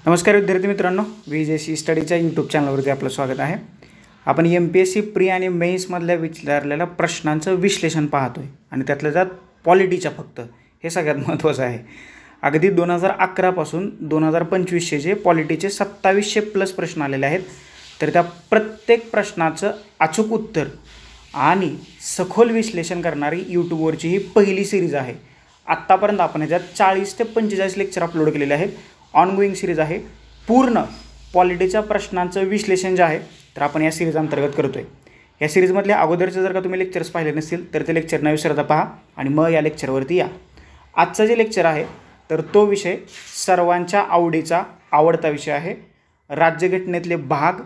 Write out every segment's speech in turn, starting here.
नमस्कार विद्यार्थी मित्रांनो, VJC स्टडीच्या यूट्यूब चॅनलवरती आपलं स्वागत आहे। आपण MPSC प्री आणि मेन्समधल्या विचारलेल्या प्रश्नांचं विश्लेषण पाहतोय आणि त्यातलं त्यात पॉलिटीच्या फक्त हे सगळ्यात महत्त्वाचं आहे। अगदी 2011 पासून 2025 जे पॉलिटीचे 2700 प्लस प्रश्न आलेले आहेत, तर त्या प्रत्येक प्रश्नाचं अचूक उत्तर आणि सखोल विश्लेषण करणारी यूट्यूबवरची ही पहिली सिरीज आहे। आत्तापर्यंत आपण याच्यात 40 ते 45 लेक्चर अपलोड केलेले आहेत। ऑनगोइंग सिरीज आहे। पूर्ण पॉलिटीच्या प्रश्नांचं विश्लेषण जे आहे तर आपण या सिरीज अंतर्गत करतोय। या सिरीजमधले अगोदरचे जर का तुम्ही लेक्चर्स पाहिले नसतील तर ते लेक्चर न विसरता पहा आणि मग या लेक्चरवरती या। आजचं जे लेक्चर आहे तर तो विषय सर्वांच्या आवडीचा आवडता विषय आहे, राज्यघटनेतले भाग,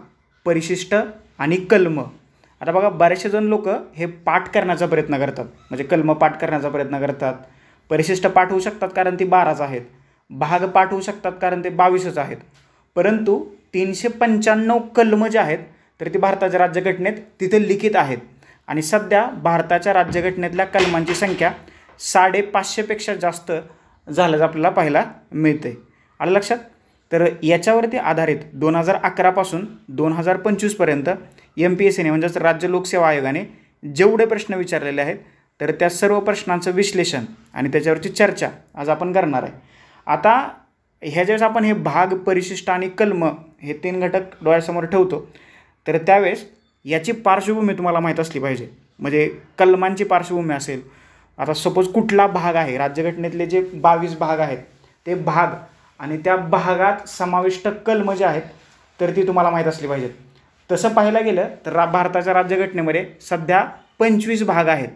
परिशिष्ट आणि कलम। आता बघा, बरेचसे जण लोक हे पाठ करण्याचा प्रयत्न करतात, म्हणजे कलम पाठ करण्याचा प्रयत्न करतात। परिशिष्ट पाठ होऊ शकतात कारण ती 12च आहेत, भाग पाठ होऊ शकतात कारण ते 22च आहेत, परंतु 395 कलम जे आहेत तर ती भारताच्या राज्यघटनेत तिथे लिखित आहेत आणि सध्या भारताच्या राज्यघटनेतल्या कलमांची संख्या 550 पेक्षा जास्त झाल्याचं आपल्याला पाहायला मिळते। आलं लक्षात? तर याच्यावरती आधारित 2011 पासून 2025 पर्यंत MPSCने म्हणजेच राज्य लोकसेवा आयोगाने जेवढे प्रश्न विचारलेले आहेत तर त्या सर्व प्रश्नांचं विश्लेषण आणि त्याच्यावरची चर्चा आज आपण करणार आहे। आता ह्या ज्यावेळेस आपण हे भाग, परिशिष्ट आणि कलम हे 3 घटक डोळ्यासमोर ठेवतो तर त्यावेळेस याची पार्श्वभूमी तुम्हाला माहीत असली पाहिजे। म्हणजे कलमांची पार्श्वभूमी असेल, आता सपोज कुठला भाग आहे, राज्यघटनेतले जे 22 भाग आहेत ते भाग आणि त्या भागात समाविष्ट कलम जे आहेत तर ती तुम्हाला माहीत असली पाहिजेत। तसं पाहायला गेलं तर भारताच्या राज्यघटनेमध्ये सध्या 25 भाग आहेत,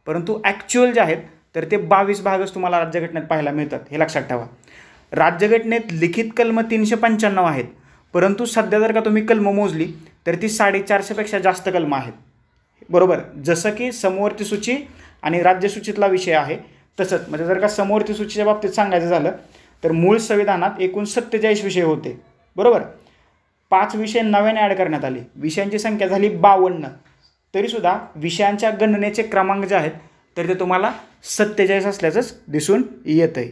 परंतु ॲक्च्युअल जे आहेत तर ते 22 भागच तुम्हाला राज्यघटनेत पाहायला मिळतात, हे लक्षात ठेवा। राज्यघटनेत लिखित कलम 395 आहेत, परंतु सध्या जर का तुम्ही कलम मोजली तर ती 450 पेक्षा जास्त कलम आहेत, बरोबर। जसं की समवर्ती सूची आणि राज्यसूचीतला विषय आहे तसंच, म्हणजे जर का समवर्ती सूचीच्या बाबतीत सांगायचं झालं तर मूळ संविधानात एकूण 47 विषय होते, बरोबर। 5 विषय नव्याने ॲड करण्यात आले, विषयांची संख्या झाली 52, तरीसुद्धा विषयांच्या गणनेचे क्रमांक जे आहेत तर ते तुम्हाला 47 असल्याचंच दिसून येतं आहे।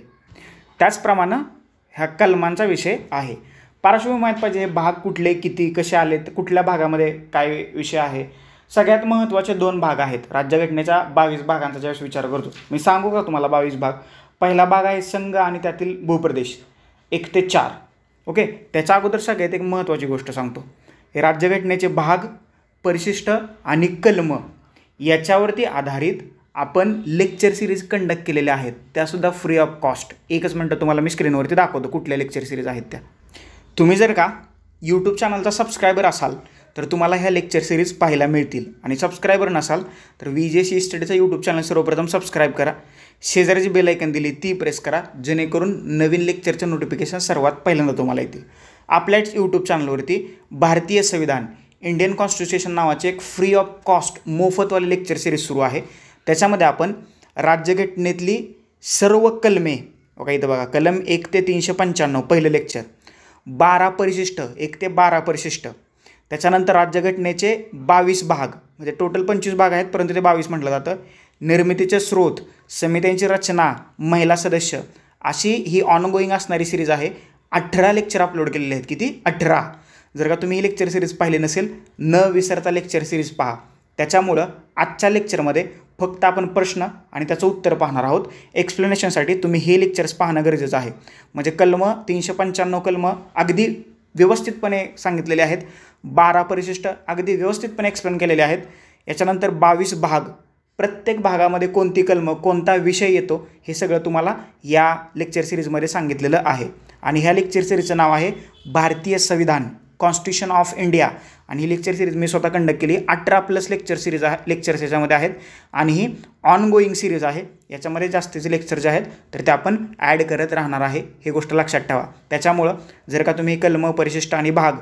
त्याचप्रमाणे ह्या कलमांचा विषय आहे। पार्श्वभूमी माहीत पाहिजे, हे भाग कुठले, किती, कसे आले, कुठल्या भागामध्ये काय विषय आहे। सगळ्यात महत्त्वाचे 2 भाग आहेत राज्यघटनेच्या 22 भागांचा ज्यावेळेस विचार करतो। मी सांगू का तुम्हाला 22 भाग? पहिला भाग आहे संघ आणि त्यातील भूप्रदेश 1 ते 4, ओके। त्याच्या अगोदर सगळ्यात एक महत्त्वाची गोष्ट सांगतो, हे राज्यघटनेचे भाग, परिशिष्ट आणि कलम याच्यावरती आधारित आपण लेक्चर सिरीज कंडक्ट केलेल्या आहेत, त्यासुद्धा फ्री ऑफ कॉस्ट। एकच मिनटं तुम्हाला मी स्क्रीनवरती दाखवतो कुठल्या लेक्चर सिरीज आहेत त्या। तुम्ही जर का यूट्यूब चॅनलचा सबस्क्रायबर असाल तर तुम्हाला ह्या लेक्चर सिरीज पाहायला मिळतील, आणि सबस्क्रायबर नसाल तर VJC स्टडीचा यूट्यूब चॅनल सर्वप्रथम सबस्क्राईब करा, शेजारची बेल आयकन दिली ती प्रेस करा, जेणेकरून नवीन लेक्चरचं नोटिफिकेशन सर्वात पहिल्यांदा तुम्हाला येतील। आपल्याच यूट्यूब चॅनलवरती भारतीय संविधान, इंडियन कॉन्स्टिट्यूशन नावाचे एक फ्री ऑफ कॉस्ट मोफतवाले लेक्चर सिरीज सुरू आहे। त्याच्यामध्ये आपण राज्यघटनेतली सर्व कलमे, बघा इथं बघा, कलम 1 ते 395 पहिलं लेक्चर, 12 परिशिष्ट 1 ते 12 परिशिष्ट, त्याच्यानंतर राज्यघटनेचे 22 भाग, म्हणजे टोटल 25 भाग आहेत परंतु ते 22 म्हटलं जातं, निर्मितीचे स्रोत, समित्यांची रचना, महिला सदस्य, अशी ही ऑनगोईंग असणारी सिरीज आहे। 18 लेक्चर अपलोड केलेले आहेत, किती? 18। जर का तुम्ही ही लेक्चर सिरीज पाहिली नसेल, न विसरता लेक्चर सिरीज पहा। त्याच्यामुळं आजच्या लेक्चरमध्ये फक्त आपण प्रश्न आणि त्याचं उत्तर पाहणार आहोत। एक्सप्लेनेशनसाठी तुम्ही हे लेक्चर्स पाहणं गरजेचं आहे, म्हणजे कलम 395 कलम अगदी व्यवस्थितपणे सांगितलेले आहेत, 12 परिशिष्ट अगदी व्यवस्थितपणे एक्सप्लेन केलेले आहेत। याच्यानंतर 22 भाग, प्रत्येक भागामध्ये कोणती कलम, कोणता विषय येतो हे सगळं तुम्हाला या लेक्चर सिरीजमध्ये सांगितलेलं आहे। आणि ह्या लेक्चर सिरीजचं नाव आहे भारतीय संविधान, कॉन्स्टिट्यूशन ऑफ इंडिया, आणि ही लेक्चर सिरीज मी स्वतः कंडक्ट केली। 18 प्लस लेक्चर सिरीज लेक्चर्स याच्यामध्ये आहेत आणि ही ऑनगोईंग सिरीज आहे। याच्यामध्ये जास्तीचे लेक्चर जे आहेत तर ते आपण ॲड करत राहणार आहे, हे गोष्ट लक्षात ठेवा। त्याच्यामुळं जर का तुम्ही कलम, परिशिष्ट आणि भाग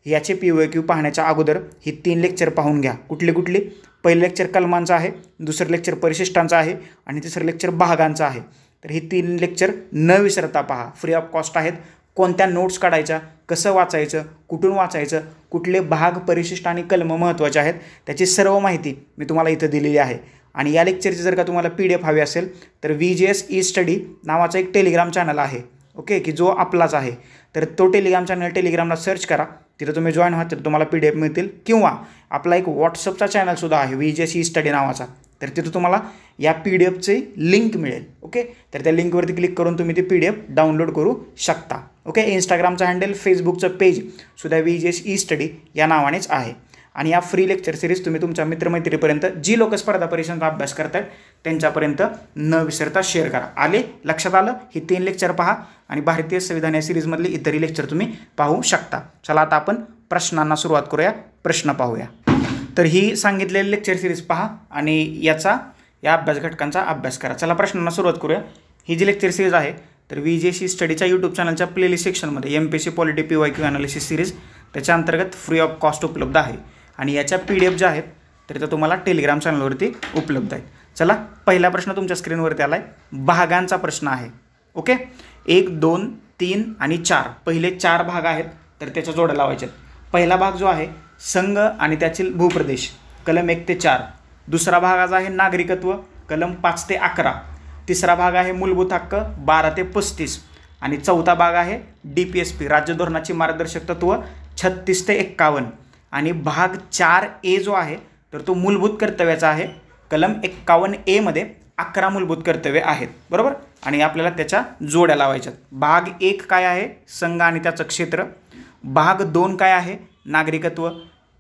याचे POQ पाहण्याच्या अगोदर ही 3 लेक्चर पाहून घ्या। कुठली? पहिलं लेक्चर कलमांचं आहे, दुसरं लेक्चर परिशिष्टांचं आहे आणि तिसरं लेक्चर भागांचं आहे। तर ही 3 लेक्चर न विसरता पहा, फ्री ऑफ कॉस्ट आहेत। कोणत्या नोट्स काढायच्या, कसं वाचायचं, कुठून वाचायचं, कुठले भाग, परिशिष्ट आणि कलम महत्त्वाचे आहेत, त्याची सर्व माहिती मी तुम्हाला इथं दिलेली आहे। आणि या लेक्चरची जर का तुम्हाला PDF हवी असेल तर VJS स्टडी नावाचा एक टेलिग्राम चॅनल आहे, ओके, की जो आपलाच आहे. तर तो टेलिग्राम चॅनल टेलिग्रामला सर्च करा, तिथं तुम्ही जॉईन व्हा, तर तुम्हाला PDF मिळतील. किंवा आपला एक व्हॉट्सअपचा चॅनलसुद्धा आहे VJS स्टडी नावाचा, तर तिथं तुम्हाला या PDFची लिंक मिळेल. ओके, तर त्या लिंकवरती क्लिक करून तुम्ही ती PDF डाउनलोड करू शकता. ओके, इंस्टाग्रामचा हँडल, फेसबुकचं पेज सुद्धा VJS स्टडी या नावानेच आहे. आणि या फ्री लेक्चर सिरीज तुम्ही तुमच्या मित्रमैत्रीपर्यंत जी लोक स्पर्धा परीक्षांचा अभ्यास करतात त्यांच्यापर्यंत न विसरता शेअर करा. आले लक्षात आलं? ही 3 लेक्चर पहा आणि भारतीय संविधान या सिरीजमधली इतरही लेक्चर तुम्ही पाहू शकता. चला आता आपण प्रश्नांना सुरुवात करूया. प्रश्न पाहूया. तर ही सांगितलेली लेक्चर सिरीज पहा आणि या अभ्यास घटकांचा अभ्यास करा. चला प्रश्नांना सुरुवात करूया. ही जी लेक्चर सिरीज आहे तर VJS स्टडीच्या यूट्यूब चॅनलच्या प्लेलिस्ट सेक्शनमध्ये MPSC polity PYQ analysis series त्याच्या अंतर्गत फ्री ऑफ कॉस्ट उपलब्ध आहे. आणि याच्या PDF ज्या आहेत तर त्या तुम्हाला टेलिग्राम चॅनलवरती उपलब्ध आहेत. चला पहिला प्रश्न तुमच्या स्क्रीनवरती आला आहे. भागांचा प्रश्न आहे. ओके, 1, 2, 3 आणि 4 पहिले 4 भाग आहेत तर त्याच्या जोड्या लावायच्या. पहिला भाग जो आहे संघ आणि त्यातील भूप्रदेश, कलम 1 ते 4. दुसरा भाग आहे नागरिकत्व, कलम 5 ते 11. तिसरा भाग आहे मूलभूत हक्क, 12 ते 35. आणि चौथा भाग आहे DPSP, राज्य धोरणाची मार्गदर्शक तत्व, 36 ते 51. आणि भाग 4A जो आहे तर तो मूलभूत कर्तव्याचा आहे. कलम 51A मध्ये 11 मूलभूत कर्तव्ये आहेत. बरोबर, आणि आपल्याला त्याच्या जोड्या लावायच्यात. भाग 1 काय आहे? संघ आणि त्याचं क्षेत्र. भाग 2 काय आहे? नागरिकत्व.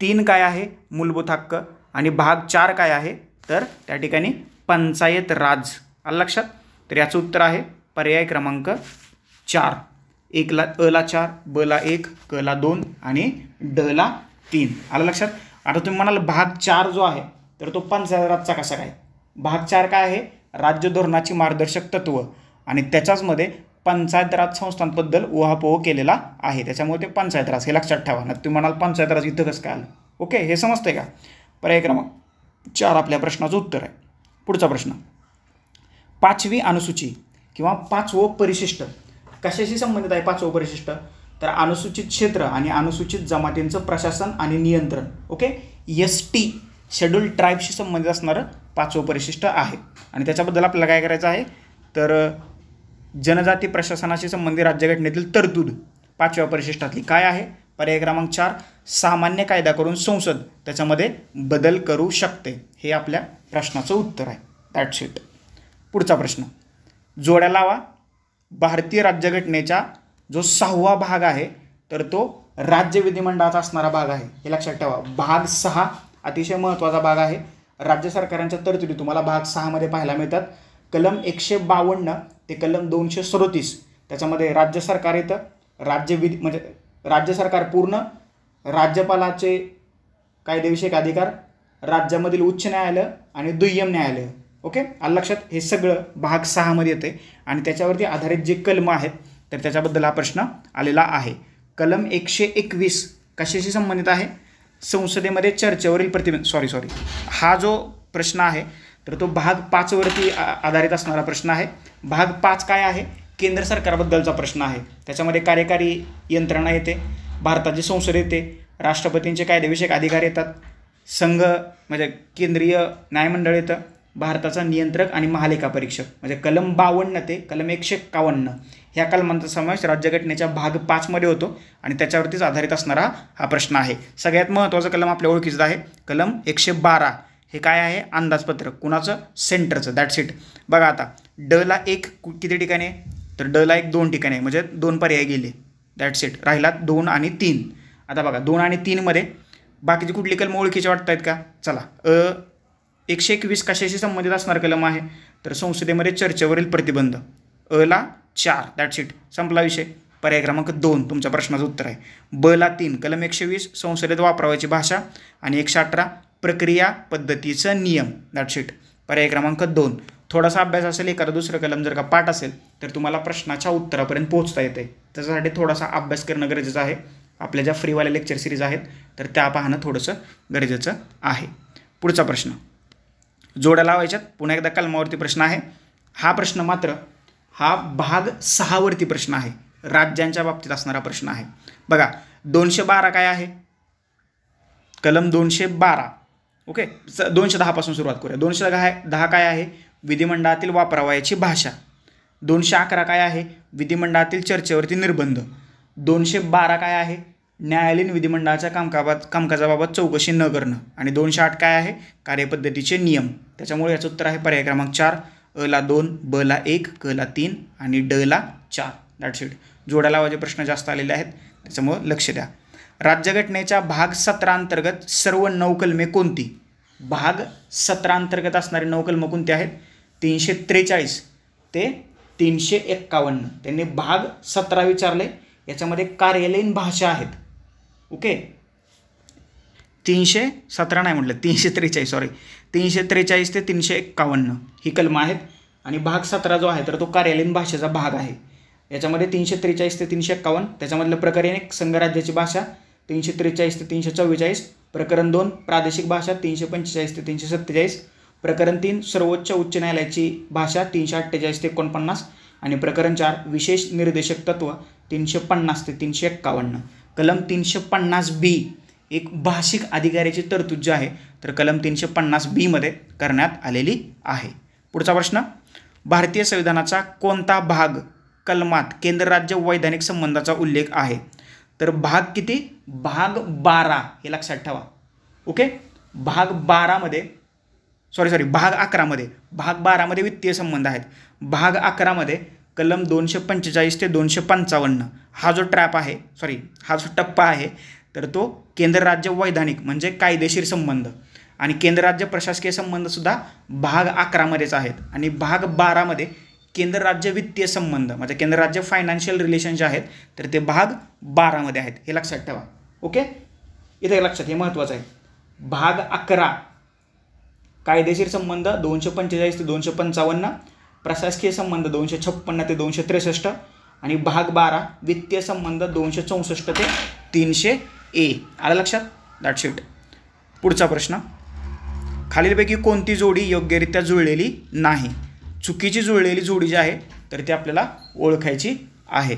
3 काय आहे? मूलभूत हक्क. आणि भाग 4 काय आहे? तर त्या ठिकाणी पंचायत राज. आलं लक्षात? तर याचं उत्तर आहे पर्याय क्रमांक 4. अ ला 4, ब ला 1, क ला 2 आणि ड ला 3. आलं लक्षात? आता तुम्ही म्हणाल भाग 4 जो आहे तर तो पंचायत राजचा कसा काय? भाग 4 काय आहे? राज्य धोरणाची मार्गदर्शक तत्व आणि त्याच्याचमध्ये पंचायत राज संस्थांबद्दल उहापोह केलेला आहे, त्याच्यामुळे ते पंचायत राज. हे लक्षात ठेवा ना. तुम्ही म्हणाल पंचायत राज इथं कसं काय आलं? ओके, हे समजतंय का? पर्याय क्रमांक 4 आपल्या प्रश्नाचं उत्तर आहे. पुढचा प्रश्न, 5वी अनुसूची किंवा 5वं परिशिष्ट कशाशी संबंधित आहे? 5वं परिशिष्ट तर अनुसूचित क्षेत्र आणि अनुसूचित जमातींचं प्रशासन आणि नियंत्रण. ओके, ST शेड्यूल ट्राईबशी संबंधित असणारं 5वं परिशिष्ट आहे. आणि त्याच्याबद्दल आपल्याला काय करायचं आहे तर जनजाती प्रशासनाशी संबंधित राज्यघटनेतील तरतूद 5व्या परिशिष्टातली काय आहे? पर्याय क्रमांक 4, सामान्य कायदा करून संसद त्याच्यामध्ये बदल करू शकते. हे आपल्या प्रश्नाचं उत्तर आहे. That's it. पुढचा प्रश्न, जोड्या लावा. भारतीय राज्यघटनेचा जो 6वा भाग आहे तर तो राज्य विधिमंडळाचा असणारा भाग आहे. हे लक्षात ठेवा. भाग 6 अतिशय महत्त्वाचा भाग आहे. राज्य सरकारांच्या तरतुदी तुम्हाला भाग 6 मध्ये पाहायला मिळतात. कलम 152 ते कलम 237 त्याच्यामध्ये राज्य सरकार येतं. म्हणजे राज्य सरकार पूर्ण राज्यपालाचे कायदेविषयक अधिकार, राज्यामधील उच्च न्यायालय आणि दुय्यम न्यायालय. ओके, आलं लक्षात? हे सगळं भाग 6 मध्ये येते आणि त्याच्यावरती आधारित जे कलम आहेत तर त्याच्याबद्दल हा प्रश्न आलेला आहे. कलम 121 कशाशी संबंधित आहे? संसदेमध्ये चर्चेवरील प्रतिबंध. हा जो प्रश्न आहे तर तो भाग 5 वरती आधारित असणारा प्रश्न आहे. भाग 5 काय आहे? केंद्र सरकारबद्दलचा प्रश्न आहे. त्याच्यामध्ये कार्यकारी यंत्रणा येते, भारताची संसद येते, राष्ट्रपतींचे कायदेविषयक अधिकार येतात, संघ म्हणजे केंद्रीय न्यायमंडळ येतं, भारताचा नियंत्रक आणि महालेखा परीक्षक. म्हणजे कलम 52 ते कलम 151 ह्या कलमांचा समावेश राज्यघटनेच्या भाग 5 मध्ये होतो आणि त्याच्यावरतीच आधारित असणारा हा प्रश्न आहे. सगळ्यात महत्त्वाचं कलम आपल्या ओळखीचं आहे कलम 112. हे काय आहे? अंदाजपत्रक. कुणाचं? सेंटरचं. That's it. बघा आता ड ला 1 किती ठिकाणी आहे? तर ड ला 1 2 ठिकाणी आहे, म्हणजे 2 पर्याय गेले. That's it. राहिलात 2 आणि 3. आता बघा 2 आणि 3 मध्ये बाकीची कुठली कलम ओळखीची वाटत आहेत का? चला, 121 कशाशी संबंधित असणार कलम आहे? तर संसदेमध्ये चर्चेवरील प्रतिबंध. अ ला 4. That's it. संपला विषय. पर्याय क्रमांक 2 तुमच्या प्रश्नाचं उत्तर आहे. ब ला 3 कलम 120 संसदेत वापरावयाची भाषा आणि 118 प्रक्रिया पद्धतीचं नियम. That's it. पर्याय क्रमांक 2. थोडासा अभ्यास असेल, एखादा दुसरं कलम जर का पाठ असेल तर तुम्हाला प्रश्नाच्या उत्तरापर्यंत पोहोचता येते. त्याच्यासाठी थोडासा अभ्यास करणं गरजेचं आहे. आपल्या ज्या फ्रीवाल्या लेक्चर सिरीज आहेत तर त्या पाहणं थोडंसं गरजेचं आहे. पुढचा प्रश्न, जोड्या लावायच्यात. पुन्हा एकदा कलमावरती प्रश्न आहे. हा प्रश्न मात्र हा भाग 6 वरती प्रश्न आहे. राज्यांच्या बाबतीत असणारा प्रश्न आहे. बघा 212 काय आहे? कलम 212. ओके, 210 पासून सुरुवात करूया. 210 काय आहे? विधिमंडळातील वापरावयाची भाषा. 211 काय आहे, विधिमंडळातील चर्चेवरती निर्बंध. 212 काय आहे, न्यायालयीन विधिमंडळाच्या कामकाजाबाबत चौकशी न करणं. आणि 208 काय आहे, कार्यपद्धतीचे नियम. त्याच्यामुळे याचं उत्तर आहे पर्याय क्रमांक 4. अ ला 2, ब ला 1, क ला 3 आणि ड ला 4. That's it. जोड्या लावायचे प्रश्न जास्त आलेले आहेत, त्याच्यामुळं लक्ष द्या. राज्यघटनेच्या भाग 17 अंतर्गत सर्व 9 कलमे कोणती? भाग 17 अंतर्गत असणारी 9 कलमं कोणती आहेत? 343 ते 351. त्यांनी भाग 17 विचारले, याच्यामध्ये कार्यालयीन भाषा आहेत. ओके, 317 नाही म्हटलं, 343 सॉरी, 343 ते 351 ही कलमं आहेत. आणि भाग 17 जो आहे तर तो कार्यालयीन भाषेचा भाग आहे. याच्यामध्ये 343 ते 351, त्याच्यामधलं प्रकरण 1 संघराज्याची भाषा 343 ते 344, प्रकरण 2 प्रादेशिक भाषा 345 ते 347, प्रकरण 3 सर्वोच्च उच्च न्यायालयाची भाषा 348 ते 49 आणि प्रकरण 4 विशेष निर्देशक तत्व 350 ते 351. कलम 350B एक भाषिक अधिकाराची तरतूद जी आहे तर कलम 350B मध्ये करण्यात आलेली आहे. पुढचा प्रश्न, भारतीय संविधानाचा कोणता भाग कलमात केंद्र राज्य वैधानिक संबंधाचा उल्लेख आहे? तर भाग किती? भाग 12 हे लक्षात ठेवा. ओके, भाग 12 मध्ये भाग 11 मध्ये, भाग 12 मध्ये वित्तीय संबंध आहेत. भाग 11 मध्ये कलम 245 ते 255 हा जो हा जो टप्पा आहे तर तो केंद्र राज्य वैधानिक म्हणजे कायदेशीर संबंध आणि केंद्र राज्य प्रशासकीय संबंध सुद्धा भाग 11 मध्येच आहेत. आणि भाग 12 मध्ये केंद्र राज्य वित्तीय संबंध म्हणजे केंद्र राज्य फायनान्शियल रिलेशन जे आहेत तर ते भाग 12 मध्ये आहेत, हे लक्षात ठेवा. ओके, इथे लक्षात, हे महत्त्वाचं आहे. भाग 11 कायदेशीर संबंध 245 ते 255, प्रशासकीय संबंध 256 ते 263 आणि भाग 12 वित्तीय संबंध 264 ते 300 ए. आलं लक्षात? That's it. पुढचा प्रश्न, खालीलपैकी कोणती जोडी योग्यरित्या जुळलेली नाही? चुकीची जुळलेली जोडी जी आहे तर ती आपल्याला ओळखायची आहे.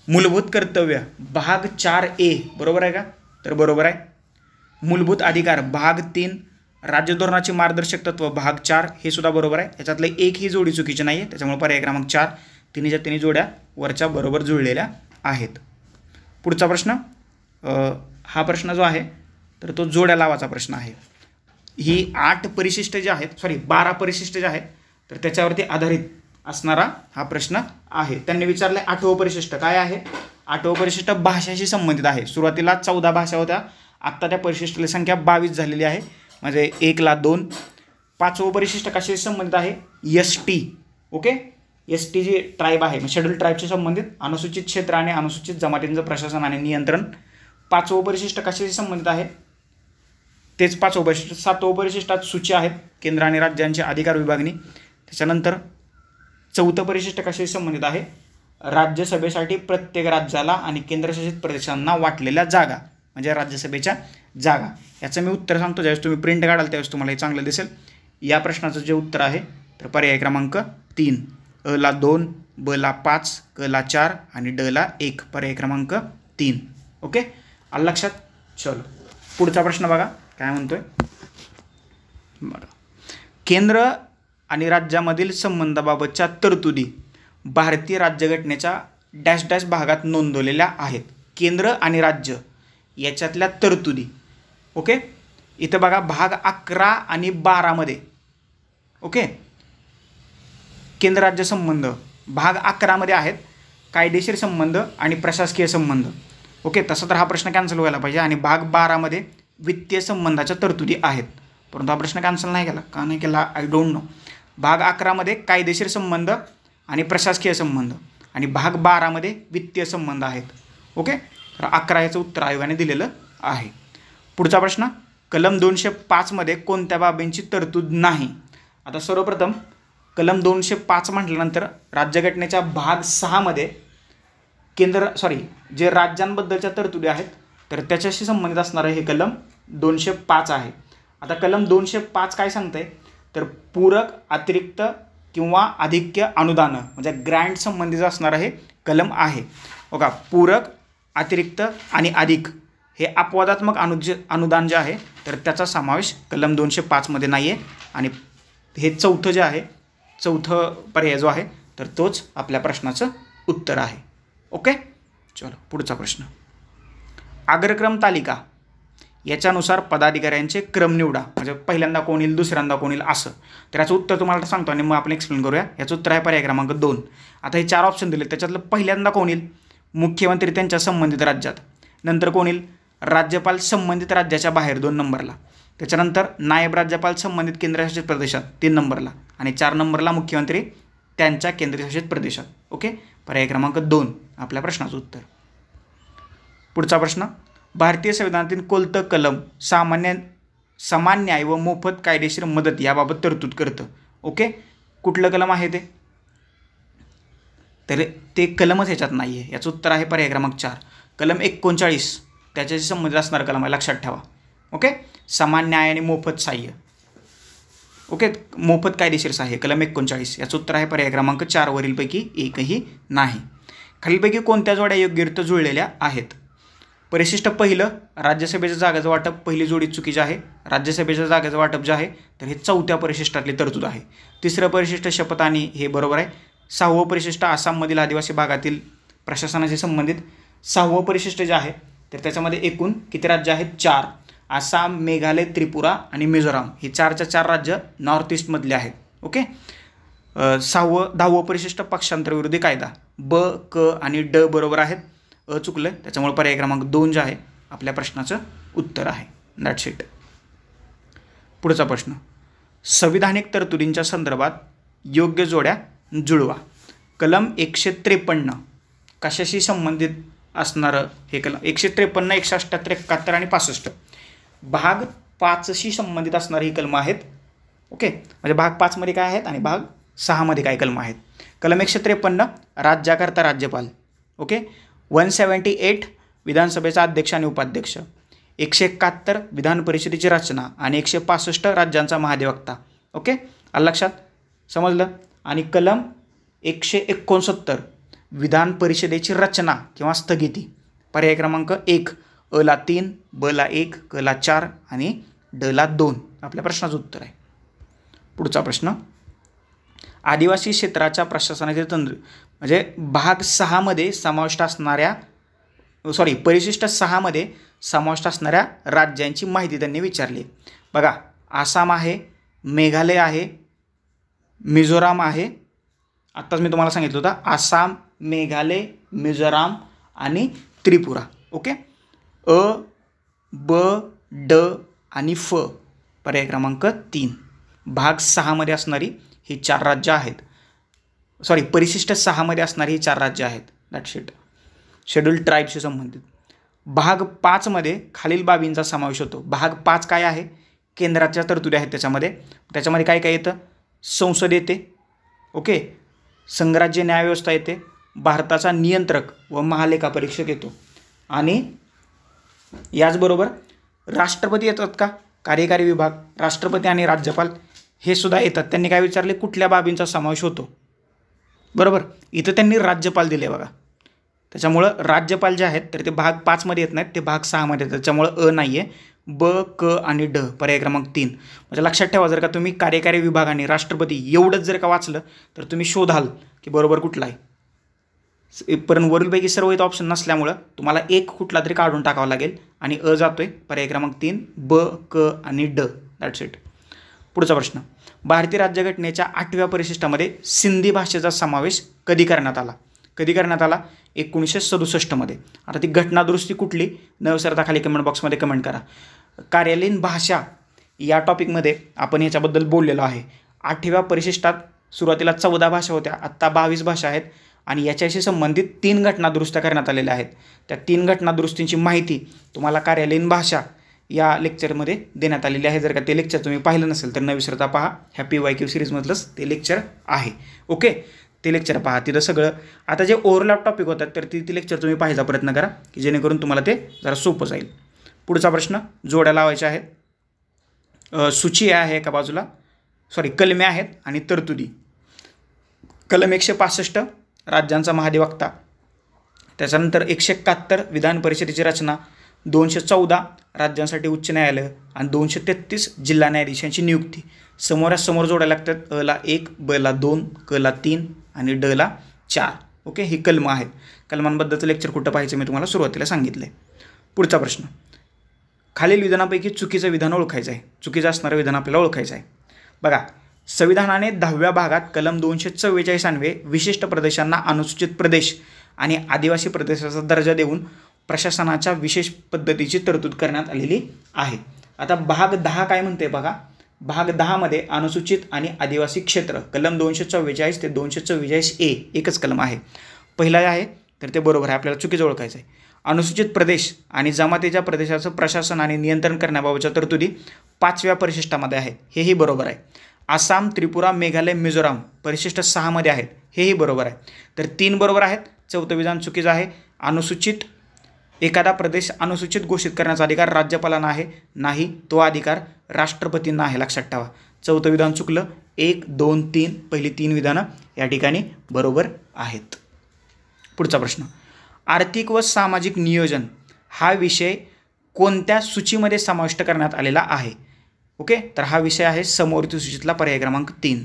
मूलभूत कर्तव्य भाग 4A बरोबर आहे का? तर बरोबर आहे. मूलभूत अधिकार भाग 3, राज्य धोरणाची मार्गदर्शक तत्व भाग 4 हे सुद्धा बरोबर आहे. याच्यातले एक ही जोडी चुकीची नाही आहे, त्याच्यामुळे पर्याय क्रमांक 4 तिन्हीच्या तिन्ही जोड्या वरच्या बरोबर जुळलेल्या आहेत. पुढचा प्रश्न, हा प्रश्न जो आहे तर तो जोड्या लावाचा प्रश्न आहे. ही 8 परिशिष्ट जे आहेत 12 परिशिष्ट जे आहेत तर त्याच्यावरती आधारित असणारा हा प्रश्न आहे. त्यांनी विचारले 8वं परिशिष्ट काय आहे? 8वं परिशिष्ट भाषाशी संबंधित आहे. सुरुवातीला 14 भाषा होत्या, आत्ता त्या परिशिष्टाची संख्या 22 झालेली आहे, म्हणजे 1 ला 2. 5वं परिशिष्ट कशाशी संबंधित आहे? ST. ओके, ST जी ट्राईब आहे शेड्यूल ट्राईबशी संबंधित अनुसूचित क्षेत्र आणि अनुसूचित जमातींचं प्रशासन आणि नियंत्रण. 5वं परिशिष्ट कशाशी संबंधित आहे? तेच 5वं परिशिष्ट. 7वं परिशिष्टात सूची आहेत केंद्र आणि राज्यांची अधिकार विभागणी. त्याच्यानंतर 4थं परिशिष्ट कशाशी संबंधित आहे? राज्यसभेसाठी प्रत्येक राज्याला आणि केंद्रशासित प्रदेशांना वाटलेल्या जागा म्हणजे राज्यसभेच्या जागा. याचं मी उत्तर सांगतो, ज्यावेळेस तुम्ही प्रिंट काढाल त्यावेळेस तुम्हाला हे चांगलं दिसेल. या प्रश्नाचं जे उत्तर आहे तर पर्याय क्रमांक 3. अ ला 2, ब ला 5, क ला 4 आणि ड ला 1. पर्याय क्रमांक 3. ओके, आलं लक्षात? चलो पुढचा प्रश्न बघा काय म्हणतोय. बरं, केंद्र आणि राज्यामधील संबंधाबाबतच्या तरतुदी भारतीय राज्यघटनेच्या डॅश डॅश भागात नोंदवलेल्या आहेत. केंद्र आणि राज्य याच्यातल्या तरतुदी. ओके, इथं बघा भाग 11 आणि 12 मध्ये. ओके, केंद्र राज्य संबंध भाग 11 मध्ये आहेत कायदेशीर संबंध आणि प्रशासकीय संबंध. ओके, तसं तर हा प्रश्न कॅन्सल व्हायला पाहिजे. आणि भाग 12 मध्ये वित्तीय संबंधाच्या तरतुदी आहेत, परंतु हा प्रश्न कॅन्सल नाही केला. का नाही केला आय डोंट नो. भाग 11 मध्ये कायदेशीर संबंध आणि प्रशासकीय संबंध आणि भाग 12 मध्ये वित्तीय संबंध आहेत. ओके, तर 11 याचं उत्तर आयोगाने दिलेलं आहे. पुढचा प्रश्न, कलम 205 मध्ये कोणत्या बाबींची तरतूद नाही? आता सर्वप्रथम कलम 205 म्हटल्यानंतर राज्यघटनेच्या भाग 6 मध्ये जे राज्यांबद्दलच्या तरतुदी आहेत तर त्याच्याशी संबंधित असणारं हे कलम 205 आहे. आता कलम 205 काय सांगतंय तर पूरक, अतिरिक्त किंवा अधिक्य अनुदान म्हणजे ग्रँट संबंधित असणारं हे कलम आहे. बघा, पूरक, अतिरिक्त आणि अधिक हे अपवादात्मक अनुदान जे आहे तर त्याचा समावेश कलम 205 मध्ये नाही आहे. आणि हे चौथं जे आहे, चौथं पर्याय जो आहे तर तोच आपल्या प्रश्नाचं उत्तर आहे. ओके, चलो पुढचा प्रश्न. अग्रक्रम तालिका याच्यानुसार पदाधिकाऱ्यांचे क्रम निवडा. म्हणजे पहिल्यांदा कोण येईल, दुसऱ्यांदा कोण येईल असं. तर याचं उत्तर तुम्हाला सांगतो आणि मग आपण एक्सप्लेन करूया. याचं उत्तर आहे पर्याय क्रमांक 2. आता हे 4 ऑप्शन दिले, त्याच्यातलं पहिल्यांदा कोण येईल, मुख्यमंत्री त्यांच्या संबंधित राज्यात. नंतर कोण येईल, राज्यपाल संबंधित राज्याच्या बाहेर 2 नंबरला. त्याच्यानंतर नायब राज्यपाल संबंधित केंद्रशासित प्रदेशात 3 नंबरला. आणि 4 नंबरला मुख्यमंत्री त्यांच्या केंद्रशासित प्रदेशात. ओके, पर्याय क्रमांक 2 आपल्या प्रश्नाचं उत्तर. पुढचा प्रश्न. भारतीय संविधानातील कोणतं कलम समान न्याय व मोफत कायदेशीर मदत याबाबत तरतूद करतं. ओके, कुठलं कलम आहे ते, तर ते कलमच ह्याच्यात नाही आहे. याचं उत्तर आहे पर्याय क्रमांक 4. कलम 39 त्याच्याशी संबंधित असणारं कलम आहे, लक्षात ठेवा. ओके, समान न्याय आणि मोफत सहाय्य. ओके, मोफत कायदेशीर सहाय्य कलम 39. याचं उत्तर आहे पर्याय क्रमांक 4 वरीलपैकी एकही नाही. खालीलपैकी कोणत्या जोड्या योग्यरित्या जुळलेल्या आहेत. परिशिष्ट पहिलं, राज्यसभेच्या जागेचं वाटप, पहिली जोडी चुकीची आहे. राज्यसभेच्या जागेचं वाटप जे आहे तर हे 4थ्या परिशिष्टातली तरतूद आहे. 3रं परिशिष्ट शपथ आणि हे बरोबर आहे. 6वं परिशिष्ट आसाममधील आदिवासी भागातील प्रशासनाशी संबंधित. 6वं परिशिष्ट जे आहे तर त्याच्यामध्ये एकूण किती राज्य आहेत, 4. आसाम, मेघालय, त्रिपुरा आणि मिझोराम ही 4च्या 4 राज्य नॉर्थ ईस्टमधले आहेत. ओके, 10वं परिशिष्ट पक्षांतरविरोधी कायदा, ब, क आणि ड बरोबर आहेत. चुकलं, त्याच्यामुळे पर्याय क्रमांक 2 जे आहे आपल्या प्रश्नाचं उत्तर आहे. That's it. पुढचा प्रश्न. संविधानिक तरतुदींच्या संदर्भात योग्य जोड्या जुळवा. कलम 153 कशाशी संबंधित असणारं हे कलम, 153, 178, 71 आणि 65 भाग 5शी संबंधित असणारी ही कलमं आहेत. ओके, म्हणजे भाग 5मध्ये काय आहेत आणि भाग 6मध्ये काय कलमं आहेत. कलम 153 राज्याकरता राज्यपाल. ओके, 178 विधानसभेचा अध्यक्ष आणि उपाध्यक्ष, 171 विधान परिषदेची रचना आणि 165 राज्यांचा महाधिवक्ता. ओके, आलं लक्षात, समजलं. आणि कलम 169 विधान परिषदेची रचना किंवा स्थगिती. पर्याय क्रमांक 1 अ ला 3, ब ला 1, क ला 4 आणि ड ला 2 आपल्या प्रश्नाचं उत्तर आहे. पुढचा प्रश्न. आदिवासी क्षेत्राच्या प्रशासनाचे तंत्र म्हणजे भाग 6मध्ये समाविष्ट असणाऱ्या परिशिष्ट 6मध्ये समाविष्ट असणाऱ्या राज्यांची माहिती त्यांनी विचारली. बघा, आसाम आहे, मेघालय आहे, मिझोराम आहे. आत्ताच मी तुम्हाला सांगितलं होतं आसाम, मेघालय, मिझोराम आणि त्रिपुरा. ओके, अ, ब, ड आणि फ पर्याय क्रमांक 3 भाग 6मध्ये असणारी ही 4 राज्य आहेत. परिशिष्ट 6मध्ये असणारी ही 4 राज्य आहेत. That's it. शेड्यूल्ड ट्राईबशी संबंधित. भाग 5मध्ये खालील बाबींचा समावेश होतो. भाग 5 काय आहे, केंद्राच्या तरतुदी आहेत. त्याच्यामध्ये काय काय येतं, संसद येते. ओके, संघराज्य न्यायव्यवस्था येते, भारताचा नियंत्रक व महालेखा परीक्षक येतो आणि याचबरोबर राष्ट्रपती येतात का, कार्यकारी विभाग, राष्ट्रपती आणि राज्यपाल हे सुद्धा येतात. त्यांनी काय विचारले, कुठल्या बाबींचा समावेश होतो. बरोबर, इथं त्यांनी राज्यपाल दिले बघा. त्याच्यामुळं राज्यपाल जे आहेत तर ते भाग 5मध्ये येत नाहीत, ते भाग 6मध्ये येतात. त्याच्यामुळं अ नाही आहे, ब, क आणि ड पर्याय क्रमांक 3. म्हणजे लक्षात ठेवा, जर का तुम्ही कार्यकारी विभाग आणि राष्ट्रपती एवढंच जर का वाचलं तर तुम्ही शोधाल की बरोबर कुठला आहे. पण वरीलपैकी सर्व इथं ऑप्शन नसल्यामुळं तुम्हाला एक कुठला तरी काढून टाकावा लागेल आणि अ जातोय. पर्याय क्रमांक 3 ब, क आणि ड. That's it. पुढचा प्रश्न. भारतीय राज्यघटनेच्या 8व्या परिशिष्टामध्ये सिंधी भाषेचा समावेश कधी करण्यात आला. 1967मध्ये. आता ती घटना दुरुस्ती कुठली न विसरता खाली कमेंट बॉक्समध्ये कमेंट करा. कार्यालयीन भाषा या टॉपिकमध्ये आपण याच्याबद्दल बोललेलो आहे. 8व्या परिशिष्टात सुरुवातीला 14 भाषा होत्या, आत्ता 22 भाषा आहेत आणि याच्याशी संबंधित 3 घटना दुरुस्त्या करण्यात आलेल्या आहेत. त्या 3 घटना दुरुस्तींची माहिती तुम्हाला कार्यालयीन भाषा या लेक्चरमध्ये देण्यात आलेली आहे. जर का ते लेक्चर तुम्ही पाहिलं नसेल तर न विसरता पहा. हॅपी वायक्यू सिरीजमधलंच ते लेक्चर आहे. ओके, ते लेक्चर पहा, तिथं सगळं. आता जे ओव्हरलॅप टॉपिक होतात तर ती लेक्चर तुम्ही पाहायचा प्रयत्न करा की जेणेकरून तुम्हाला ते जरा सोपं जाईल. पुढचा प्रश्न. जोड्या लावायच्या आहेत. सूची आहे एका बाजूला, कलमे आहेत आणि तरतुदी. कलम 165 राज्यांचा महाधिवक्ता, त्याच्यानंतर 171 विधान परिषदेची रचना, 214 राज्यांसाठी उच्च न्यायालय आणि 233 जिल्हा न्यायाधीशांची नियुक्ती. समोरासमोर जोडायला लागतात. अ ला 1, ब ला 2, क ला 3 आणि ड ला 4. ओके, ही कलमं आहेत. कलमांबद्दलचं लेक्चर कुठं पाहायचं मी तुम्हाला सुरुवातीला सांगितलं आहे. पुढचा प्रश्न, खालील विधानापैकी चुकीचं विधान ओळखायचं आहे. चुकीचं असणारं विधान आपल्याला ओळखायचं आहे. बघा, संविधानाने 10व्या भागात कलम 244 अन्वये विशिष्ट प्रदेशांना अनुसूचित प्रदेश आणि आदिवासी प्रदेशाचा दर्जा देऊन प्रशासनाच्या विशेष पद्धतीची तरतूद करण्यात आलेली आहे. आता भाग 10 काय म्हणते बघा, भाग 10 मध्ये अनुसूचित आणि आदिवासी क्षेत्र कलम 244 ते 244A एकच कलम आहे. पहिला आहे तर ते बरोबर आहे, आपल्याला चुकीचं ओळखायचं आहे. अनुसूचित प्रदेश आणि जमातीच्या प्रदेशाचं प्रशासन आणि नियंत्रण करण्याबाबतच्या तरतुदी 5व्या परिशिष्टामध्ये आहेत, हेही बरोबर आहे. आसाम, त्रिपुरा, मेघालय, मिझोराम परिशिष्ट 6 मध्ये आहेत, हेही बरोबर आहे. तर 3 बरोबर आहेत. चौथं विधान चुकीचं आहे. अनुसूचित एखादा प्रदेश अनुसूचित घोषित करण्याचा अधिकार राज्यपालांना आहे, नाही, तो अधिकार राष्ट्रपतींना आहे, लक्षात ठेवा. चौथं विधान चुकलं. 1, 2, 3 पहिली 3 विधानं या ठिकाणी बरोबर आहेत. पुढचा प्रश्न, आर्थिक व सामाजिक नियोजन हा विषय कोणत्या सूचीमध्ये समाविष्ट करण्यात आलेला आहे? ओके, तर हा विषय आहे समवर्ती सूचीतला पर्याय क्रमांक 3.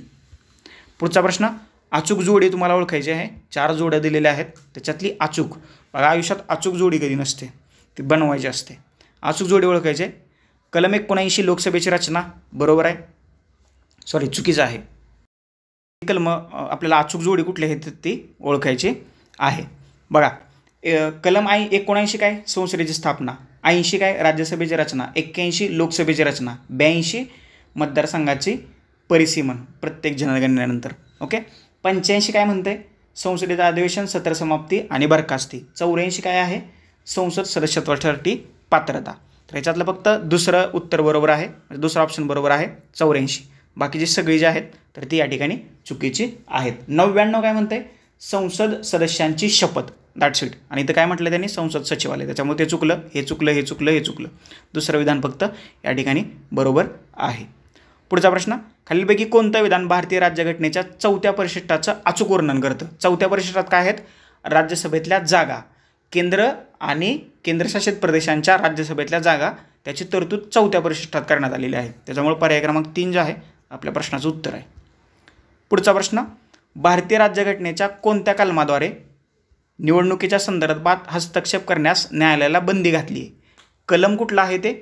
पुढचा प्रश्न, अचूक जोडी तुम्हाला ओळखायची आहे. 4 जोड्या दिलेल्या आहेत, त्याच्यातली अचूक, बघा आयुष्यात अचूक जोडी कधी नसते, ती बनवायची असते. अचूक जोडी ओळखायची. कलम 79 लोकसभेची रचना बरोबर आहे, सॉरी चुकीचं आहे. कलम आपल्याला अचूक जोडी कुठली आहे ती ओळखायची आहे. बघा, कलम 79 काय संसदेची स्थापना, 80 काय राज्यसभेची रचना, 81 लोकसभेची रचना, 82 मतदारसंघाची परिसीमन प्रत्येक जनगणनेनंतर. ओके, 85 काय म्हणते संसदेचं अधिवेशन, सत्र समाप्ती आणि बरखास्ती. 84 काय आहे संसद सदस्यत्वासाठी पात्रता. तर ह्याच्यातलं फक्त दुसरं उत्तर बरोबर आहे, दुसरा ऑप्शन बरोबर आहे 84. बाकीची सगळी जी आहेत तर ती या ठिकाणी चुकीची आहेत. 99 काय म्हणते संसद सदस्यांची शपथ, दॅट्स इट. आणि इथं काय म्हटलं त्यांनी संसद सचिवालय, त्याच्यामुळे ते चुकलं, हे चुकलं, हे चुकलं, हे चुकलं. दुसरं विधान फक्त या ठिकाणी बरोबर आहे. पुढचा प्रश्न, खालीलपैकी कोणतं विधान भारतीय राज्यघटनेच्या 4थ्या परिशिष्टाचं अचूक वर्णन करतं? 4थ्या परिशिष्टात काय आहेत? राज्यसभेतल्या जागा, केंद्र आणि केंद्रशासित प्रदेशांच्या राज्यसभेतल्या जागा, त्याची तरतूद 4थ्या परिशिष्टात करण्यात आलेली आहे. त्याच्यामुळे पर्याय क्रमांक 3 जे आहे आपल्या प्रश्नाचं उत्तर आहे. पुढचा प्रश्न, भारतीय राज्यघटनेच्या कोणत्या कलमाद्वारे निवडणुकीच्या संदर्भात हस्तक्षेप करण्यास न्यायालयाला बंदी घातली आहे? कलम कुठला आहे ते?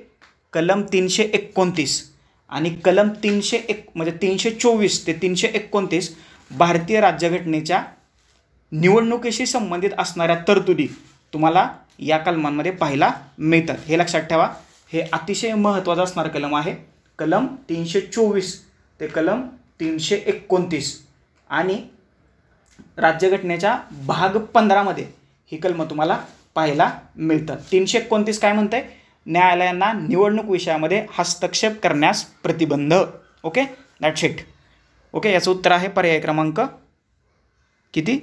कलम 329 आणि कलम 324 ते 329 भारतीय राज्यघटनेच्या निवडणुकीशी संबंधित असणाऱ्या तरतुदी तुम्हाला या कलमांमध्ये पाहायला मिळतात. हे लक्षात ठेवा, हे अतिशय महत्त्वाचा असणारा कलम आहे. कलम 324 ते कलम 329 आणि राज्यघटनेच्या भाग 15 मध्ये ही कलमं तुम्हाला पाहायला मिळतात. 329 काय म्हणते? न्यायालयांना निवडणूक विषयामध्ये हस्तक्षेप करण्यास प्रतिबंध. Okay, that's it. ओके, याचं उत्तर आहे पर्याय क्रमांक किती?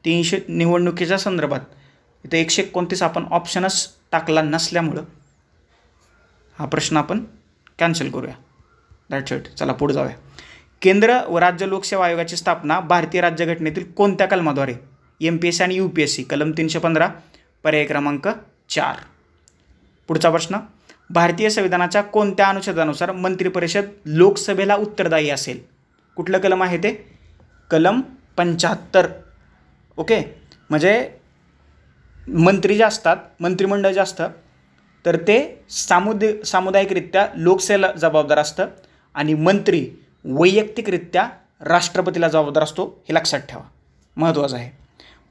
300. निवडणुकीच्या संदर्भात इथं 129 आपण ऑप्शनच टाकला नसल्यामुळं हा प्रश्न आपण कॅन्सल करूया. That's it. चला पुढे जाऊया. केंद्र व राज्य लोकसेवा आयोगाची स्थापना भारतीय राज्यघटनेतील कोणत्या कलमाद्वारे? MPSC आणि UPSC. कलम 315 पर्याय क्रमांक 4. पुढचा प्रश्न, भारतीय संविधानाच्या कोणत्या अनुच्छेदानुसार मंत्रिपरिषद लोकसभेला उत्तरदायी असेल? कुठलं कलम आहे ते? कलम 75. ओके, म्हणजे मंत्री जे असतात, मंत्रिमंडळ जे असतं तर ते सामुदायिकरित्या लोकसभेला जबाबदार असतं आणि मंत्री वैयक्तिकरित्या राष्ट्रपतीला जबाबदार असतो. हे लक्षात ठेवा, महत्त्वाचं आहे.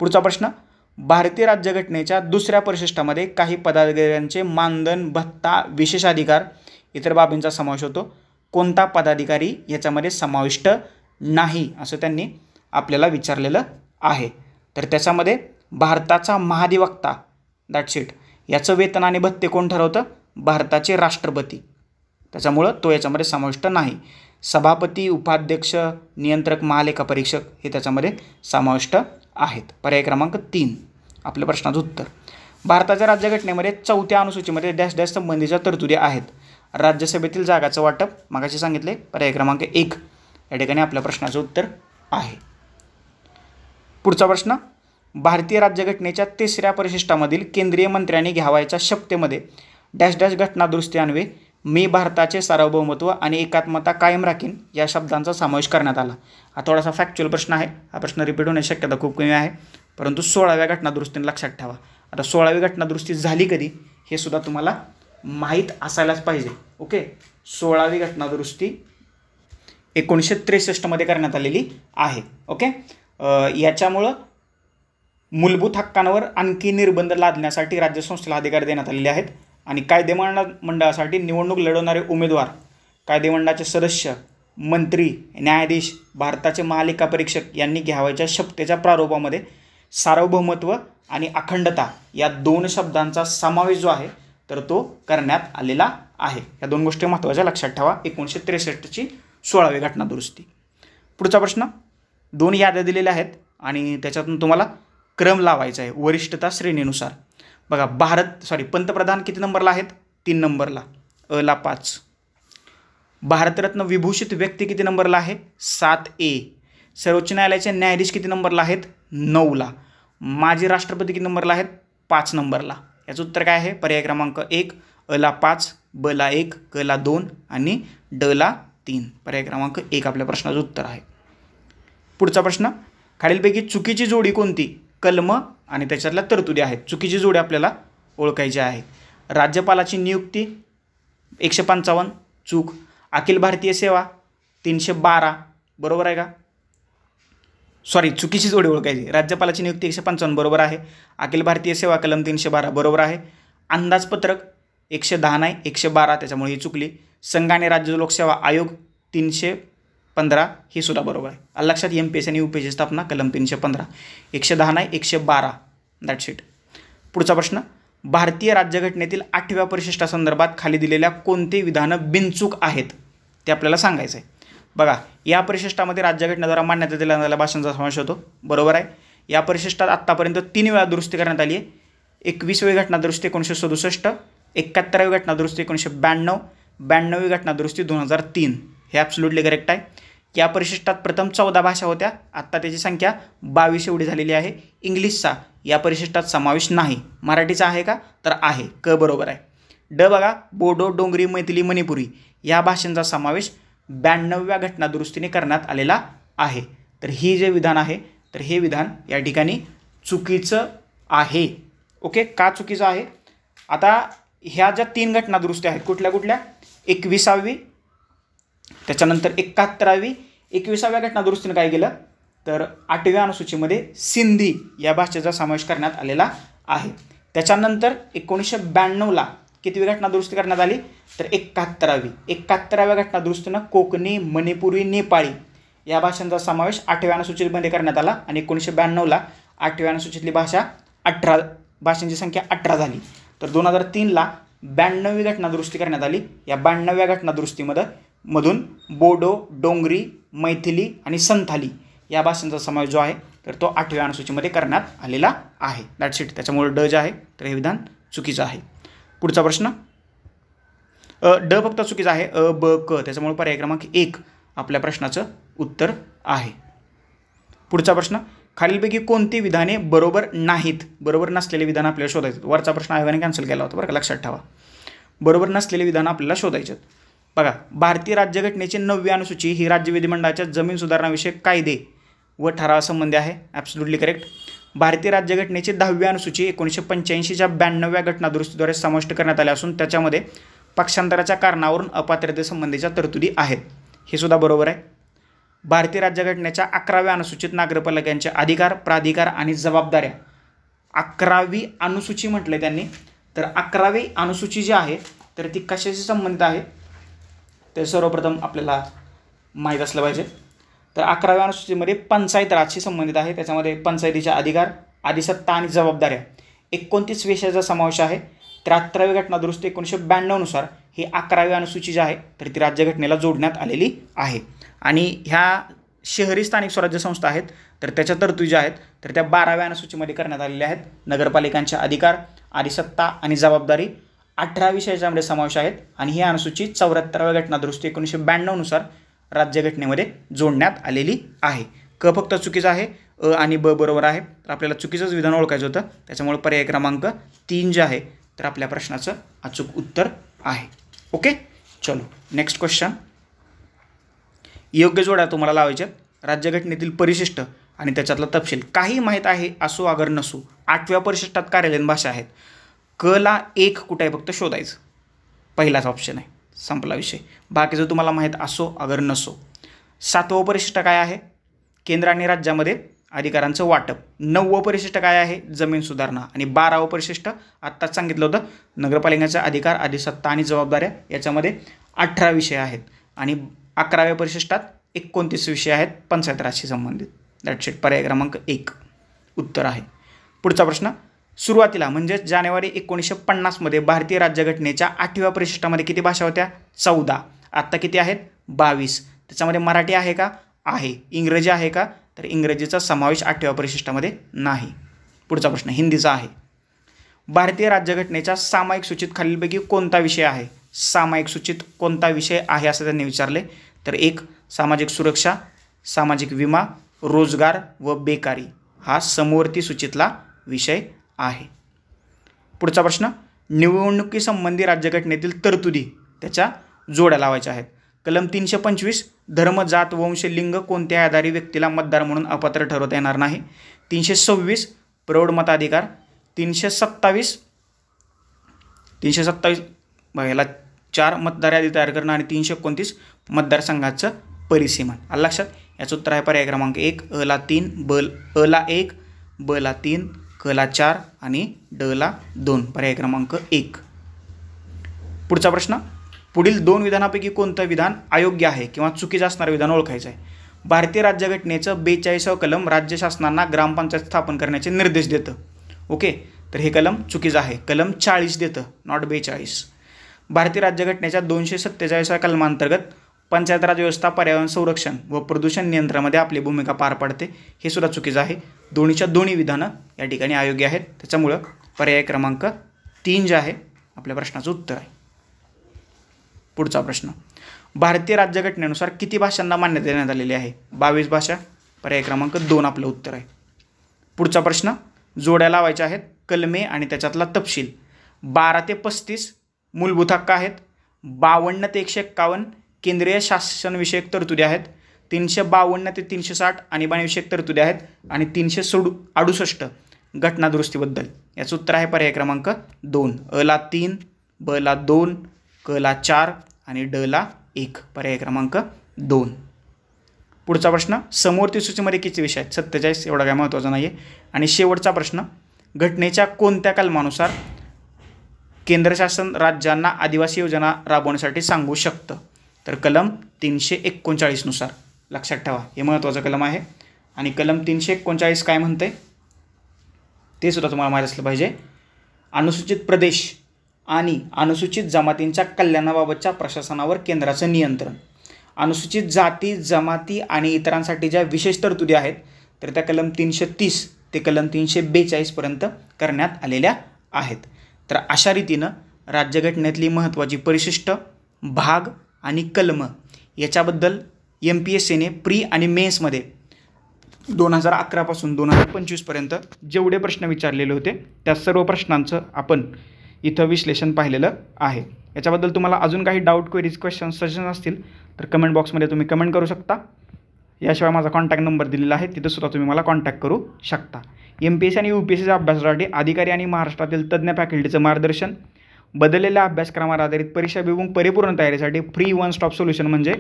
पुढचा प्रश्न, भारतीय राज्यघटनेच्या 2ऱ्या परिशिष्टामध्ये काही पदाधिकाऱ्यांचे मानधन, भत्ता, विशेषाधिकार इतर बाबींचा समावेश होतो. कोणता पदाधिकारी याच्यामध्ये समाविष्ट नाही असं त्यांनी आपल्याला विचारलेलं आहे? तर त्याच्यामध्ये भारताचा महाधिवक्ता, दॅट्स इट. याचं वेतन आणि भत्ते कोण ठरवतं? भारताचे राष्ट्रपती. त्याच्यामुळं तो याच्यामध्ये समाविष्ट नाही. सभापती, उपाध्यक्ष, नियंत्रक, महालेखा परीक्षक हे त्याच्यामध्ये समाविष्ट आहेत. पर्याय क्रमांक 3 आपल्या प्रश्नाचं उत्तर. भारताच्या राज्यघटनेमध्ये 4थ्या अनुसूचीमध्ये डॅश डॅश संबंधीच्या तरतुदी आहेत. राज्यसभेतील जागाचं वाटप मागाशी सांगितले, पर्याय क्रमांक 1 या ठिकाणी आपल्या प्रश्नाचं उत्तर आहे. पुढचा प्रश्न, भारतीय राज्यघटनेच्या 3ऱ्या परिशिष्टामधील केंद्रीय मंत्र्यांनी घ्यावयाच्या शपथेमध्ये डॅश डॅश घटना दुरुस्ती अन्वये मी भारताचे सार्वभौमत्व आणि एकात्मता कायम राखीन या शब्दांचा समावेश करण्यात आला. हा थोडासा फॅक्च्युअल प्रश्न आहे. हा प्रश्न रिपीट होण्याची शक्यता खूप कमी आहे, परंतु 16व्या घटनादुरुस्तीने लक्षात ठेवा. आता 16वी घटनादुरुस्ती झाली कधी हे सुद्धा तुम्हाला माहीत असायलाच पाहिजे. ओके, 16वी घटनादुरुस्ती 1963 मध्ये करण्यात आलेली आहे. ओके, याच्यामुळं मूलभूत हक्कांवर आणखी निर्बंध लादण्यासाठी राज्यसंस्थेला अधिकार देण्यात आलेले आहेत आणि कायदेमंडळासाठी निवडणूक लढवणारे उमेदवार, कायदेमंडळाचे सदस्य, मंत्री, न्यायाधीश, भारताचे महालेखा परीक्षक यांनी घ्यावयाच्या शपथेच्या प्रारूपामध्ये सार्वभौमत्व आणि अखंडता या 2 शब्दांचा समावेश जो आहे तर तो करण्यात आलेला आहे. या 2 गोष्टी महत्त्वाच्या लक्षात ठेवा. 1963ची 16वी घटनादुरुस्ती. पुढचा प्रश्न, 2 याद्या दिलेल्या आहेत आणि त्याच्यातून तुम्हाला क्रम लावायचा आहे वरिष्ठता श्रेणीनुसार. बघा, पंतप्रधान किती नंबरला आहेत? 3 नंबरला, अला 5. भारतरत्न विभूषित व्यक्ती किती नंबरला आहे? 7A. सर्वोच्च न्यायालयाचे न्यायाधीश किती नंबरला आहेत? 9ला. माजी राष्ट्रपती किती नंबरला आहेत? 5 नंबरला. याचं उत्तर काय आहे? पर्याय क्रमांक 1, अला 5, बला 1, कला 2 आणि डला 3. पर्याय क्रमांक 1 आपल्या प्रश्नाचं उत्तर आहे. पुढचा प्रश्न, खालीलपैकी चुकीची जोडी कोणती? कलम आणि त्याच्यातल्या तरतुदी आहेत. चुकीची जोडी आपल्याला ओळखायची आहे. राज्यपालाची नियुक्ती 155, चूक. अखिल भारतीय सेवा 312, बरोबर आहे का? चुकीची जोडी ओळखायची. राज्यपालाची नियुक्ती 155 बरोबर आहे. अखिल भारतीय सेवा कलम 312 बरोबर आहे. अंदाजपत्रक 110 नाही 112, त्याच्यामुळे ही चुकली. संघ आणि राज्य लोकसेवा आयोग 315 ही सुद्धा बरोबर आहे. लक्षात, MPSC आणि UPSC स्थापना कलम 315. 110 नाही 112, दॅट्स इट. पुढचा प्रश्न, भारतीय राज्यघटनेतील 8व्या परिशिष्टासंदर्भात खाली दिलेल्या कोणते विधानं बिनचूक आहेत ते आपल्याला सांगायचं आहे. बघा, या परिशिष्टामध्ये राज्यघटनेद्वारा मान्यता दिलेल्या भाषांचा समावेश होतो, बरोबर आहे. या परिशिष्टात आत्तापर्यंत 3 वेळा दुरुस्ती करण्यात आली आहे. 21वी घटनादुरुस्ती 1967, 71वी घटनादुरुस्ती 1992, 92वी घटनादुरुस्ती 2003. हे ॲब्सोल्युटली करेक्ट आहे. या परिशिष्टात प्रथम 14 भाषा होत्या, आत्ता त्याची संख्या 22 एवढी झालेली आहे. इंग्लिशचा या परिशिष्टात समावेश नाही. मराठीचा आहे का? तर आहे. क बरोबर आहे. ड बघा, बोडो, डोंगरी, मैथिली, मणिपुरी या भाषांचा समावेश 92व्या घटनादुरुस्तीने करण्यात आलेला आहे. तर ही जे विधान आहे तर हे विधान या ठिकाणी चुकीचं आहे. ओके, का चुकीचं आहे? आता ह्या ज्या 3 घटनादुरुस्ती आहेत कुठल्या कुठल्या? 21वी, त्याच्यानंतर 71वी. 21व्या घटनादुरुस्तीने काय केलं तर 8व्या अनुसूचीमध्ये सिंधी या भाषेचा समावेश करण्यात आलेला आहे. त्याच्यानंतर 1992ला कितवी घटनादुरुस्ती करण्यात आली तर 71वी. 71व्या घटनादुरुस्तीनं कोकणी, मणिपुरी, नेपाळी या भाषांचा समावेश 8व्या अनुसूचीमध्ये करण्यात आला आणि 1992ला 8व्या अनुसूचीतली भाषांची संख्या 18 झाली. तर 2003ला 92वी घटनादुरुस्ती करण्यात आली. या 92व्या घटनादुरुस्तीमधून बोडो, डोंगरी, मैथिली आणि संथाली या भाषांचा समावेश जो आहे तर तो 8व्या अनुसूचीमध्ये करण्यात आलेला आहे. That's it. त्याच्यामुळे ड जे आहे तर हे विधान चुकीचं आहे. पुढचा प्रश्न, ड फक्त चुकीचं आहे. अ, ब, क, त्याच्यामुळे पर्याय क्रमांक 1 आपल्या प्रश्नाचं उत्तर आहे. पुढचा प्रश्न, खालीलपैकी कोणती विधाने बरोबर नाहीत? बरोबर नसलेले विधान आपल्याला शोधायचं. वरचा प्रश्न आयोगाने कॅन्सल केला होता बरं का, लक्षात ठेवा. बरोबर नसलेले विधान आपल्याला शोधायचे. बघा, भारतीय राज्यघटनेची 9वी अनुसूची ही राज्य विधिमंडळाच्या जमीन सुधारणाविषयक कायदे व ठरावासंबंधी आहे. Absolutely correct. भारतीय राज्यघटनेची 10वी अनुसूची 1985च्या 92व्या घटनादुरुस्तीद्वारे समाविष्ट करण्यात आले असून त्याच्यामध्ये पक्षांतराच्या कारणावरून अपात्रतेसंबंधीच्या तरतुदी आहेत. हे सुद्धा बरोबर आहे. भारतीय राज्यघटनेच्या 11व्या अनुसूचित नागरिकपालकांचे अधिकार, प्राधिकार आणि जबाबदाऱ्या 11वी अनुसूची म्हटलं त्यांनी. तर 11वी अनुसूची जी आहे तर ती कशाशी संबंधित आहे ते सर्वप्रथम आपल्याला माहीत असलं पाहिजे. तर 11व्या अनुसूचीमध्ये पंचायत राजशी संबंधित आहे. त्याच्यामध्ये पंचायतीचे अधिकार, अधिसत्ता आणि जबाबदाऱ्या 29 विषयाचा समावेश आहे. 73वी घटनादुरुस्ती 1992नुसार ही 11वी अनुसूची जी आहे तर ती राज्यघटनेला जोडण्यात आलेली आहे. आणि ह्या शहरी स्थानिक स्वराज्य संस्था आहेत तर त्याच्या तरतुदी ज्या आहेत तर त्या 12व्या अनुसूचीमध्ये करण्यात आलेल्या आहेत. नगरपालिकांचे अधिकार, अधिसत्ता आणि जबाबदारी 18 विषयाच्यामध्ये समावेश आहेत आणि ही अनुसूची 74व्या घटनादुरुस्ती 1992नुसार राज्यघटनेमध्ये जोडण्यात आलेली आहे. क फक्त चुकीचं आहे. अ आणि ब बरोबर आहे. तर आपल्याला चुकीचंच विधान ओळखायचं होतं, त्याच्यामुळे पर्याय क्रमांक 3 जे आहे तर आपल्या प्रश्नाचं अचूक उत्तर आहे. ओके. चलो नेक्स्ट क्वेश्चन. योग्य जोड्या तुम्हाला लावायच्यात. राज्यघटनेतील परिशिष्ट आणि त्याच्यातला तपशील. काही माहीत आहे असो अगर नसो. 8व्या परिशिष्टात कार्यालयीन भाषा आहेत. क ला 1 कुठे आहे फक्त शोधायचं. पहिलाच ऑप्शन आहे, संपला विषय. बाकीचं तुम्हाला माहीत असो अगर नसो. 7वं परिशिष्ट काय आहे? केंद्र आणि राज्यामध्ये अधिकारांचं वाटप. 9वं परिशिष्ट काय आहे? जमीन सुधारणा. आणि 12वं परिशिष्ट आत्ताच सांगितलं होतं, नगरपालिकांचा अधिकार, अधिसत्ता आणि जबाबदाऱ्या. याच्यामध्ये 18 विषय आहेत. आणि 11व्या परिशिष्टात 29 विषय आहेत पंचायत राजशी संबंधित. That's it. पर्याय क्रमांक 1 उत्तर आहे. पुढचा प्रश्न. सुरुवातीला म्हणजेच जानेवारी 1950 भारतीय राज्यघटनेच्या 8व्या परिशिष्टामध्ये किती भाषा होत्या? 14. आत्ता किती आहेत? 22. त्याच्यामध्ये मराठी आहे का? आहे. इंग्रजी आहे का? तर इंग्रजीचा समावेश 8व्या परिशिष्टामध्ये नाही. पुढचा प्रश्न हिंदीचा आहे. भारतीय राज्यघटनेच्या सामायिक सूचीत खालीलपैकी कोणता विषय आहे? सामायिक सूचीत कोणता विषय आहे असं त्यांनी विचारले. तर 1 सामाजिक सुरक्षा, सामाजिक विमा, रोजगार व बेकारी हा समवर्ती सूचीतला विषय आहे. पुढचा प्रश्न. निवडणुकीसंबंधी राज्यघटनेतील तरतुदी त्याच्या जोड्या लावायच्या आहेत. कलम 325 धर्म, जात, वंश, लिंग कोणत्याही आधारी व्यक्तीला मतदार म्हणून अपात्र ठरवता येणार नाही. 326 प्रौढ मताधिकार. 327 याला 4 मतदार यादी तयार करणं आणि 329 मतदारसंघाचं परिसीमन. आलं लक्षात. याचं उत्तर आहे पर्याय क्रमांक 1. अ ला 3, अ ला 1, ब ला 3, क ला 4 आणि ड ला 2. पर्याय क्रमांक 1. पुढचा प्रश्न. पुढील 2 विधानापैकी कोणतं विधान अयोग्य आहे किंवा चुकीचं असणारं विधान ओळखायचं आहे? भारतीय राज्यघटनेचं 42वं कलम राज्य शासनांना ग्रामपंचायत स्थापन करण्याचे निर्देश देतं. ओके, तर हे कलम चुकीचं आहे. कलम 40 देतं, नॉट 42. भारतीय राज्यघटनेच्या 247व्या कलमांतर्गत पंचायत राज व्यवस्था पर्यावरण संरक्षण व प्रदूषण नियंत्रणामध्ये आपली भूमिका पार पाडते. हे सुद्धा चुकीचं आहे. दोन्ही विधानं या ठिकाणी अयोग्य आहेत. त्याच्यामुळं पर्याय क्रमांक 3 जे आहे आपल्या प्रश्नाचं उत्तर आहे. पुढचा प्रश्न. भारतीय राज्यघटनेनुसार किती भाषांना मान्यता देण्यात आलेली आहे? 22 भाषा. पर्याय क्रमांक 2 आपलं उत्तर आहे. पुढचा प्रश्न. जोड्या लावायच्या आहेत. कलमे आणि त्याच्यातला तपशील. 12 ते 35 मूलभूत हक्क आहेत. 52 ते 151 केंद्रीय शासनविषयक तरतुदी आहेत. 352 ते 360 आणीबाणीविषयक तरतुदी आहेत. आणि 368 घटनादुरुस्तीबद्दल. याचं उत्तर आहे पर्याय क्रमांक 2. अ ला 3, ब ला 2, क ला 4 आणि ड ला 1. पर्याय क्रमांक 2. पुढचा प्रश्न. समवर्ती सूचीमध्ये किती विषय आहेत? 47. एवढा काय महत्त्वाचा नाही आहे. आणि शेवटचा प्रश्न. घटनेच्या कोणत्या कलमानुसार केंद्र शासन राज्यांना आदिवासी योजना राबवण्यासाठी सांगू शकतं? तर कलम 339 नुसार. लक्षात ठेवा, हे महत्त्वाचं कलम आहे. आणि कलम 339 काय म्हणते ते सुद्धा तुम्हाला माहीत असलं पाहिजे. अनुसूचित प्रदेश आणि अनुसूचित जमातींच्या कल्याणाबाबतच्या प्रशासनावर केंद्राचं नियंत्रण. अनुसूचित जाती, जमाती आणि इतरांसाठी ज्या विशेष तरतुदी आहेत तर त्या कलम 330 ते कलम 342 पर्यंत करण्यात आलेल्या आहेत. तर अशा रीतीनं राज्यघटनेतली महत्त्वाची परिशिष्ट, भाग आणि कलम याच्याबद्दल MPSCने प्री आणि मेन्समध्ये 2011 पासून 2025 पर्यंत जेवढे प्रश्न विचारलेले होते त्या सर्व प्रश्नांचं आपण इथं विश्लेषण पाहिलेलं आहे. याच्याबद्दल तुम्हाला अजून काही डाऊट, क्वेरीज, क्वेश्चन, सजेशन असतील तर कमेंट बॉक्समध्ये तुम्ही कमेंट करू शकता. याशिवाय माझा कॉन्टॅक्ट नंबर दिलेला आहे, तिथंसुद्धा तुम्ही मला कॉन्टॅक्ट करू शकता. MPSC आणि UPSCच्या अभ्यासासाठी अधिकारी आणि महाराष्ट्रातील तज्ज्ञ फॅकल्टीचं मार्गदर्शन, बदललेल्या अभ्यासक्रमावर आधारित परीक्षाभिमुख परिपूर्ण तयारीसाठी फ्री वन स्टॉप सोल्युशन म्हणजे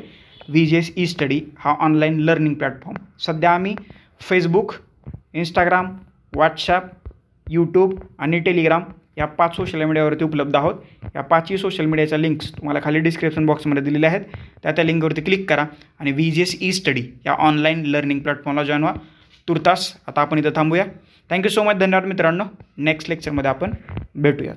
VGS E-स्टडी हा ऑनलाईन लर्निंग प्लॅटफॉर्म. सध्या आम्ही फेसबुक, इंस्टाग्राम, व्हॉट्सॲप, यूट्यूब आणि टेलिग्राम या 5 सोशल मीडियावरती उपलब्ध आहोत. या 5ही सोशल मीडियाच्या लिंक्स तुम्हाला खाली डिस्क्रिप्शन बॉक्समध्ये दिलेल्या आहेत. त्या लिंकवरती क्लिक करा आणि VGS E-स्टडी या ऑनलाईन लर्निंग प्लॅटफॉर्मला जॉईन व्हा. तुर्तास आता आपण इथं थांबूया. Thank you so much. धन्यवाद मित्रांनो. नेक्स्ट लेक्चरमध्ये आपण भेटूयाच.